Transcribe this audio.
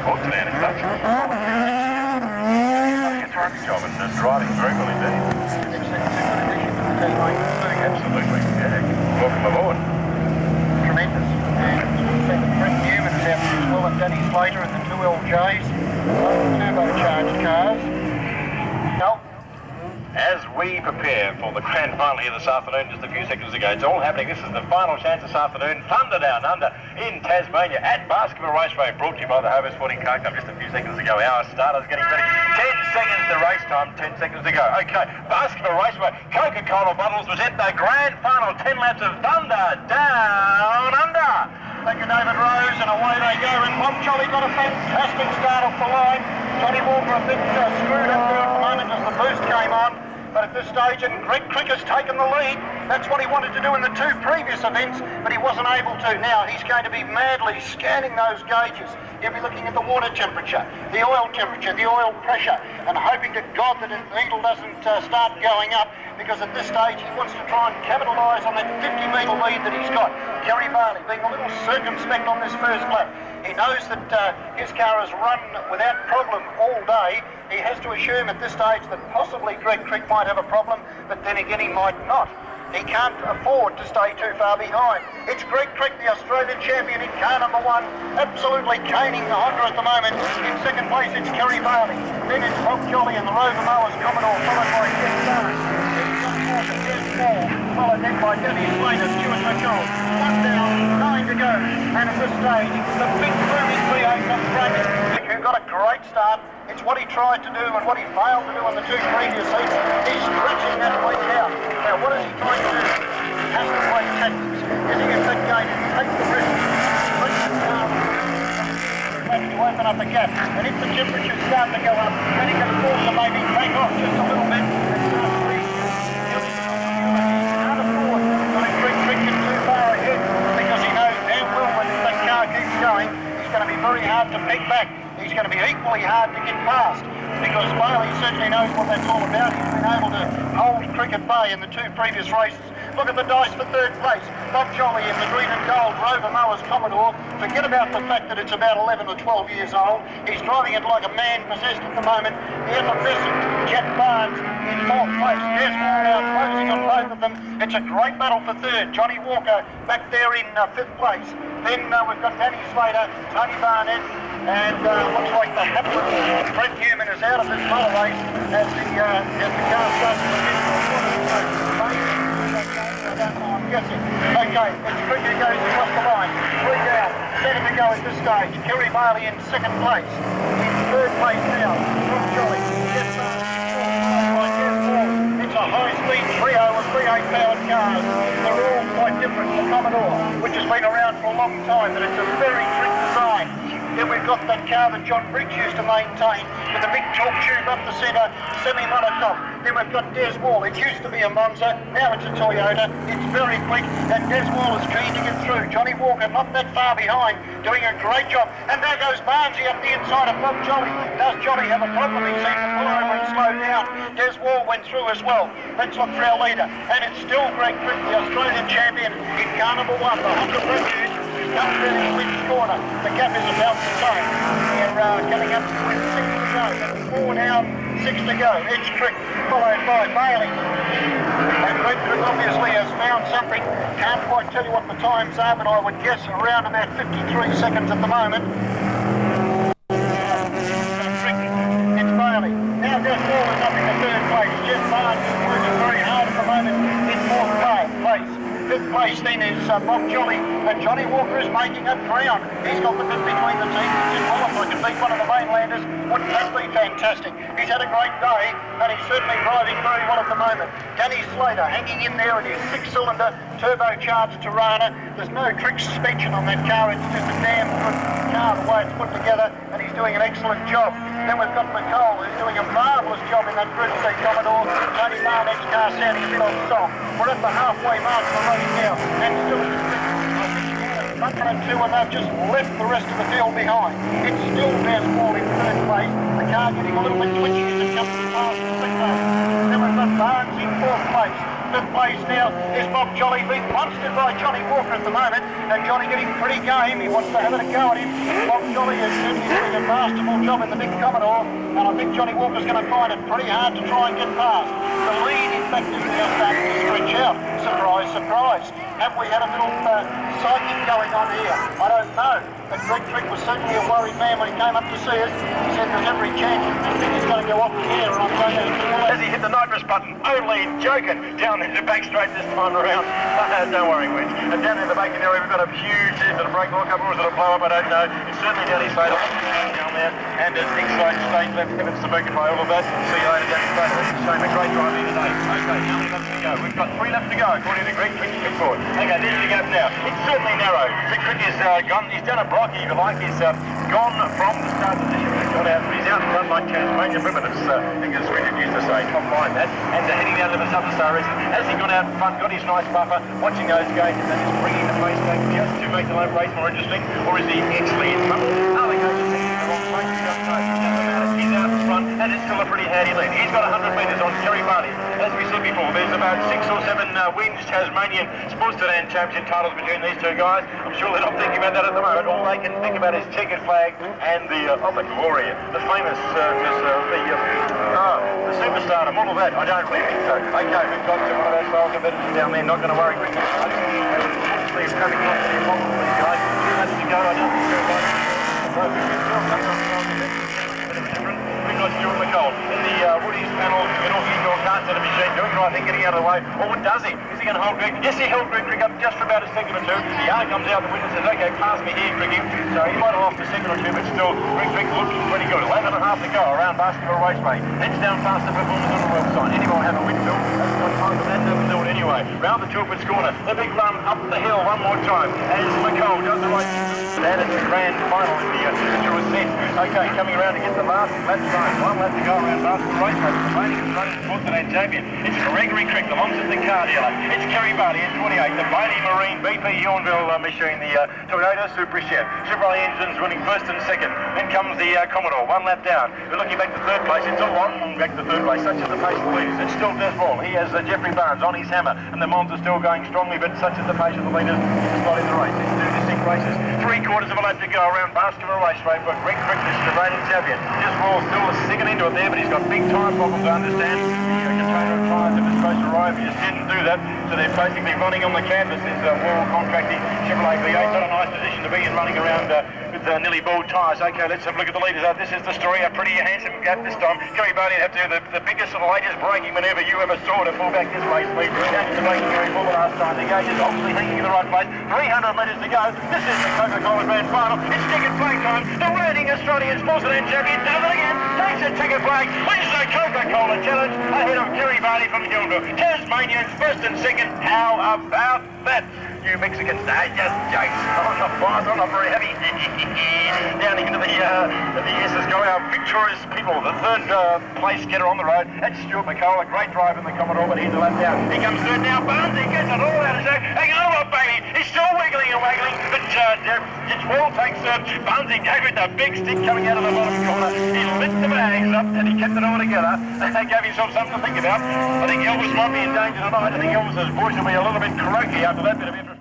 Good man, it's such a terrific job and driving very well indeed. Absolutely, yeah. Welcome aboard. Tremendous. And Crick Newman is out there as well, and Danny Slater in the 2 LJs, turbocharged cars. No. As we prepare for the grand final here this afternoon, just a few seconds ago, it's all happening. This is the final chance this afternoon. Thunder Down Under in Tasmania at Baskerville Raceway, brought to you by the Hobart Sporting Car Club just a few seconds ago. Our starters getting ready. 10 seconds to race time, 10 seconds to go. Okay, Baskerville Raceway, Coca-Cola bottles present the grand final 10 laps of Thunder Down Under. Thank you, David Rose, and away they go. And Bob Jolly got a fantastic start off the line. Johnny Walker a bit screwed up there at the moment as the boost came on. But at this stage, and Crick has taken the lead. That's what he wanted to do in the 2 previous events, but he wasn't able to. Now he's going to be madly scanning those gauges. He'll be looking at the water temperature, the oil temperature, the oil pressure, and hoping to God that the needle doesn't start going up, because at this stage he wants to try and capitalise on that 50-metre lead that he's got. Kerry Baily being a little circumspect on this first lap. He knows that his car has run without problem all day. He has to assume at this stage that possibly Crick might have a problem, but then again he might not. He can't afford to stay too far behind. It's Crick, the Australian champion in car number 1, absolutely caning the Honda at the moment. In second place it's Kerry Baily. Then it's Bob Jolly and the Rover Mowers Commodore, followed by Jeff Sedans. Followed then by Danny Slater, Stuart Mitchell. 1 down, 9 to go. And at this stage, the big booming V8 on front, who got a great start. It's what he tried to do and what he failed to do in the 2 previous heats. He's stretching that lead out. Now, what is he trying to do? He has to play tactics. Is he going to take the risk, push the car to open up a gap? And if the temperatures start to go up, then he can afford to maybe take off just a little bit and start to reach. Can't afford to let Crick get too far ahead, because he knows damn well when that car keeps going, he's going to be very hard to pick back. He's going to be equally hard to get past, because Baily certainly knows what that's all about. He's been able to hold Crick at bay in the 2 previous races. Look at the dice for 3rd place. Bob Jolly in the green and gold Rover Mowers Commodore. Forget about the fact that it's about 11 or 12 years old. He's driving it like a man possessed at the moment. The effervescent Jet Barnes in 4th place. There's more now closing on both of them. It's a great battle for 3rd. Johnny Walker back there in 5th place. Then we've got Danny Slater, Tony Barnett, and looks like the hapless Brett Newman is out of this motor race as the car starts to get I'm guessing. Okay, it's Crick who goes across the line. 3 down, 7 to go at this stage. Kerry Baily in 2nd place. In 3rd place now, Bob Jolly. It's a high-speed trio of V8 powered cars. They're all quite different. The Commodore, which has been around for a long time, but it's a very Crick design. Then we've got that car that John Briggs used to maintain with the big torque tube up the centre, semi-monocop. Then we've got Des Wall. It used to be a Monza, now it's a Toyota. It's very quick, and Des Wall is keen to get through. Johnny Walker not that far behind, doing a great job. And there goes Barnesy up the inside of Bob Jolly. Does Jolly have a problem? He seems to pull over and slow down. Des Wall went through as well. Let's look for our leader. And it's still Crick, the Australian champion in car number 1, the Honda Prelude. Comes in the wins corner. The gap is about the same. They're coming up to 6 to go. That's 4 down, 6 to go. It's Crick, followed by Baily. And Crick obviously has found something. Can't quite tell you what the times are, but I would guess around about 53 seconds at the moment. Crick, it's Baily. Now Jeff Wall is up in the 3rd place. Jeff Barnes is working very hard at the moment in 4th place. 5th place then is Bob Jolly, and Johnny Walker is making up ground. He's got the bit between the teeth. He's in qualified to beat one of the mainlanders. Wouldn't that be fantastic? He's had a great day, and he's certainly driving very well at the moment. Danny Slater hanging in there in his 6-cylinder turbocharged Tirana. There's no trick suspension on that car. It's just a damn good car the way it's put together, and he's doing an excellent job. Then we've got McCall, who's doing a marvellous job in that Group C Commodore. Tony Barnett's car sounding a bit on song. We're at the halfway mark of the race now, and still it's 1 and 2, and they've just left the rest of the field behind. It's still Des Wall in 3rd place. The car getting a little bit twitchy as it comes to past the 6th place. Then we've got Barnes in 4th place. fifth place now is Bob Jolly, being monstered by Johnny Walker at the moment, and Johnny getting pretty game. He wants to have a go at him. Bob Jolly is certainly doing a masterful job in the big Commodore, and I think Johnny Walker's going to find it pretty hard to try and get past. The lead, in fact, is now starting to stretch out. Surprise, surprise. Have we had a little psychic going on here? I don't know. But Crick was certainly a worried man when he came up to see us. He said there's every chance he's going to go off the air, and I'm going to... As he hit the nitrous button, only joking, down into the back straight this time around. Don't worry, Witch. And down in the bacon area, we've got a huge, is it a break or a couple, or is it a blow up? I don't know. It's certainly down his side, down there. And a big side stage left, Evans to Burkett by all of that. See you later down the straight. It's showing a great drive here today. Okay, how many laps to go? We've got 3 laps to go, according to Greg Crick to forward. Okay, there's the gap now. It's certainly narrow. Crick is gone. He's done a blocky, if you like. He's gone from the start position. He's got out. He's out in front like Tasmania Primitive. I think as Richard used to say, top line that. And heading down to the Southern Star Racing. Has he gone out in front, got his nice buffer, watching those gauges and just bringing the pace back just to make the lap race more interesting? Or is he actually in trouble? Oh, the coach is taking the wrong place. He doesn't know. It doesn't matter. He's out in front, and it's still a pretty handy lead. He's got 100 metres on Kerry Baily. As we said before, there's about 6 or 7 wins Tasmanian Sports Sedan Championship titles between these two guys. I'm sure they're not thinking about that at the moment. All they can think about is checkered flag and the glory, the famous, the superstar, and all of that. I don't really think so. Okay, we've got one of those style competitors down there. Not going to worry. Please traffic lights here, probably. 2 laps to go. I don't think we've got Stuart McCall in the Woodies panel, middle indoor car center machine, doing the right thing, getting out of the way. Or does he? Is he going to hold Crick? Yes, he held Crick up just for about a second or two. The yard comes out, the witness says, okay, pass me here, Cricky. So he might have lost a second or two, but still, Crick looking pretty good. 11 and a half to go around Baskerville Raceway. Heads down faster performance on the web side. Anyone have a windmill? That's got time for that, doesn't do it anyway. Round the Tilford's corner, the big run up the hill one more time as McCall does the right thing. That is the grand final in the Supra ascent. Okay, coming around to get the last lap time. 1 lap to go around Baskerville Raceway. The remaining is running Sports Sedan champion. It's Gregory Crick, the Monza the car dealer. It's Kerry Baily in 28. The Baily Marine BP Yornville machine, the Toyota Supra Chef. Chevrolet engines running first and second. Then comes the Commodore, 1 lap down. We're looking back to third place. It's a long back to third place. Such is the pace of the leaders. It's still Des Ball. He has Jeffrey Barnes on his hammer, and the Monza still going strongly, but such is the pace of the leaders. It's not in the race. It's 2 to 6 races. 3/4 of a lap to go around Baskerville Raceway, but Greg Crick is the reigning champion. Des Ball still sticking into it there, but he's got big time problems, I understand. The container of tyres that was supposed to arrive, he just didn't do that, so they're basically running on the canvas. There's World Contracting Chevrolet V8. It's not a nice position to be in, running around with nearly bald tyres. Okay, let's have a look at the leaders. This is the story, a pretty handsome gap this time. Kerry Baily have to do the biggest or the latest braking manoeuvre you ever saw to pull back this race lead. Down to the braking area for the last time. The gauge is obviously hanging in the right place. 300 metres to go. This is the Coca-Cola Grand Final. It's ticket flag time. The reigning Australian Sports Sedan champion does it again. Takes a ticket flag. Wins the Coca-Cola Challenge ahead of Kerry Baily from Yornville. Tasmanians first and second. How about that? You Mexicans, just jokes. I'm not fast, I'm not very heavy. Down into the S's go our victorious people. The third place getter on the road. That's Stuart McCall, a great drive in the Commodore, but he's a lap down. He comes third now. Barnes, he gets it all out of his hang on, baby. He's still wiggling and waggling, but it's well takes third. Barnes, he gave it the big stick coming out of the bottom corner. He lit the bags up and he kept it all together. Gave himself something to think about. I think Elvis might be in danger tonight. I think Elvis's voice will be a little bit croaky after that bit of interest.